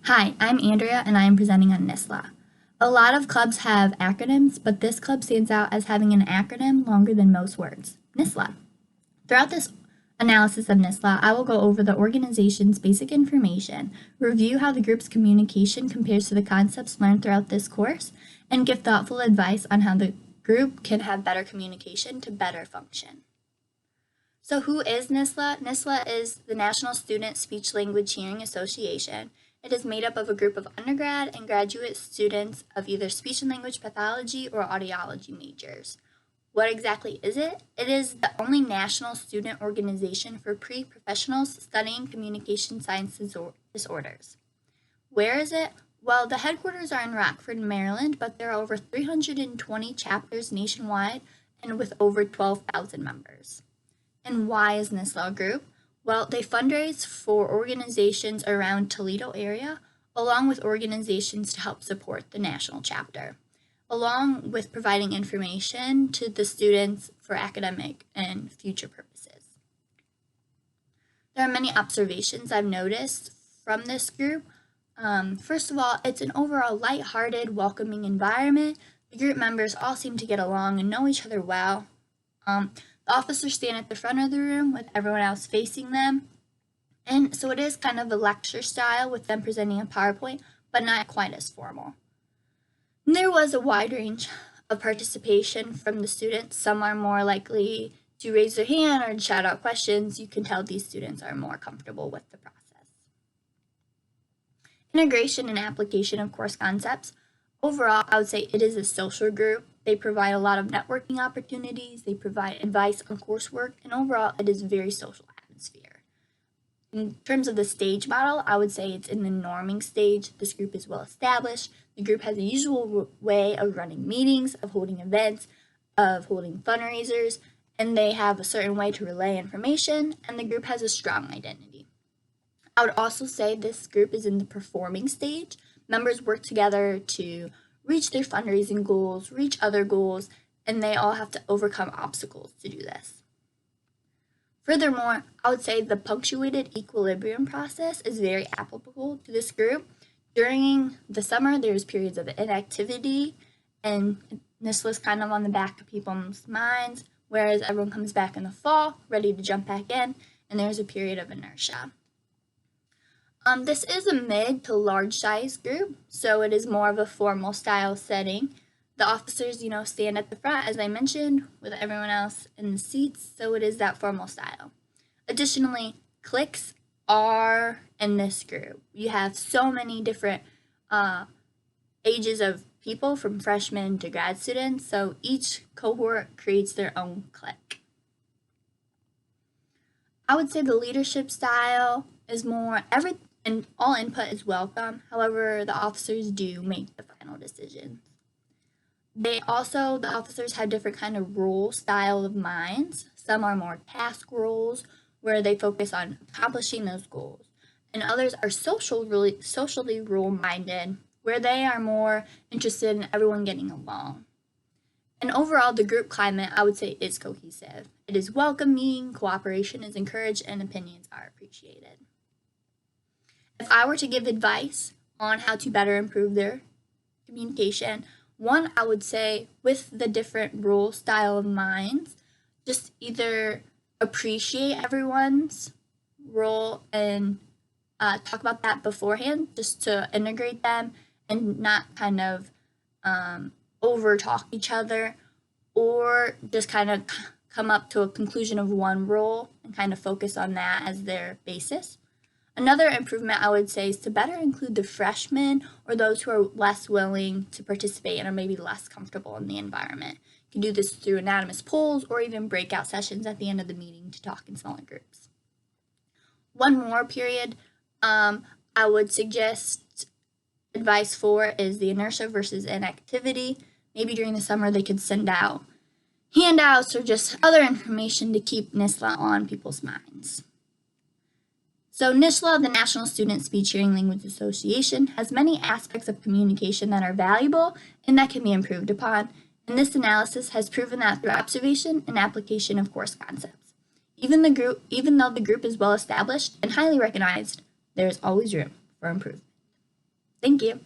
Hi, I'm Andrea and I am presenting on NISLA. A lot of clubs have acronyms, but this club stands out as having an acronym longer than most words, NISLA. Throughout this analysis of NISLA, I will go over the organization's basic information, review how the group's communication compares to the concepts learned throughout this course, and give thoughtful advice on how the group can have better communication to better function. So who is NISLA? NISLA is the National Student Speech Language Hearing Association. It is made up of a group of undergrad and graduate students of either speech and language pathology or audiology majors. What exactly is it? It is the only national student organization for pre-professionals studying communication science disorders. Where is it? Well, the headquarters are in Rockford, Maryland, but there are over 320 chapters nationwide and with over 12,000 members. And why is NISLA a group? Well, they fundraise for organizations around Toledo area, along with organizations to help support the national chapter, along with providing information to the students for academic and future purposes. There are many observations I've noticed from this group. First of all, it's an overall lighthearted, welcoming environment. The group members all seem to get along and know each other well. The officers stand at the front of the room with everyone else facing them. And so it is kind of a lecture style with them presenting a PowerPoint, but not quite as formal. And there was a wide range of participation from the students. Some are more likely to raise their hand or shout out questions. You can tell these students are more comfortable with the process. Integration and application of course concepts. Overall, I would say it is a social group. They provide a lot of networking opportunities, they provide advice on coursework, and overall, it is a very social atmosphere. In terms of the stage model, I would say it's in the norming stage. This group is well established. The group has a usual way of running meetings, of holding events, of holding fundraisers, and they have a certain way to relay information, and the group has a strong identity. I would also say this group is in the performing stage. Members work together to reach their fundraising goals, reach other goals, and they all have to overcome obstacles to do this. Furthermore, I would say the punctuated equilibrium process is very applicable to this group. During the summer, there's periods of inactivity, and this was kind of on the back of people's minds, whereas everyone comes back in the fall, ready to jump back in, and there's a period of inertia. This is a mid to large size group, so it is more of a formal style setting. The officers, stand at the front, as I mentioned, with everyone else in the seats, so it is that formal style. Additionally, cliques are in this group. You have so many different ages of people, from freshmen to grad students, so each cohort creates their own clique. I would say the leadership style is more and all input is welcome. However, the officers do make the final decisions. The officers have different kind of role style of minds. Some are more task roles where they focus on accomplishing those goals. And others are socially role minded, where they are more interested in everyone getting along. And overall, the group climate, I would say, is cohesive. It is welcoming, cooperation is encouraged, and opinions are appreciated. If I were to give advice on how to better improve their communication, one, I would say with the different role style of minds, just either appreciate everyone's role and talk about that beforehand, just to integrate them and not kind of over talk each other, or just kind of come up to a conclusion of one role and kind of focus on that as their basis. Another improvement I would say is to better include the freshmen or those who are less willing to participate and are maybe less comfortable in the environment. You can do this through anonymous polls or even breakout sessions at the end of the meeting to talk in smaller groups. One more period I would suggest advice for is the inertia versus inactivity. Maybe during the summer they could send out handouts or just other information to keep NISLA on people's minds. So NSLA, the National Student Speech Hearing Language Association, has many aspects of communication that are valuable and that can be improved upon, and this analysis has proven that through observation and application of course concepts. Even though the group is well established and highly recognized, there is always room for improvement. Thank you.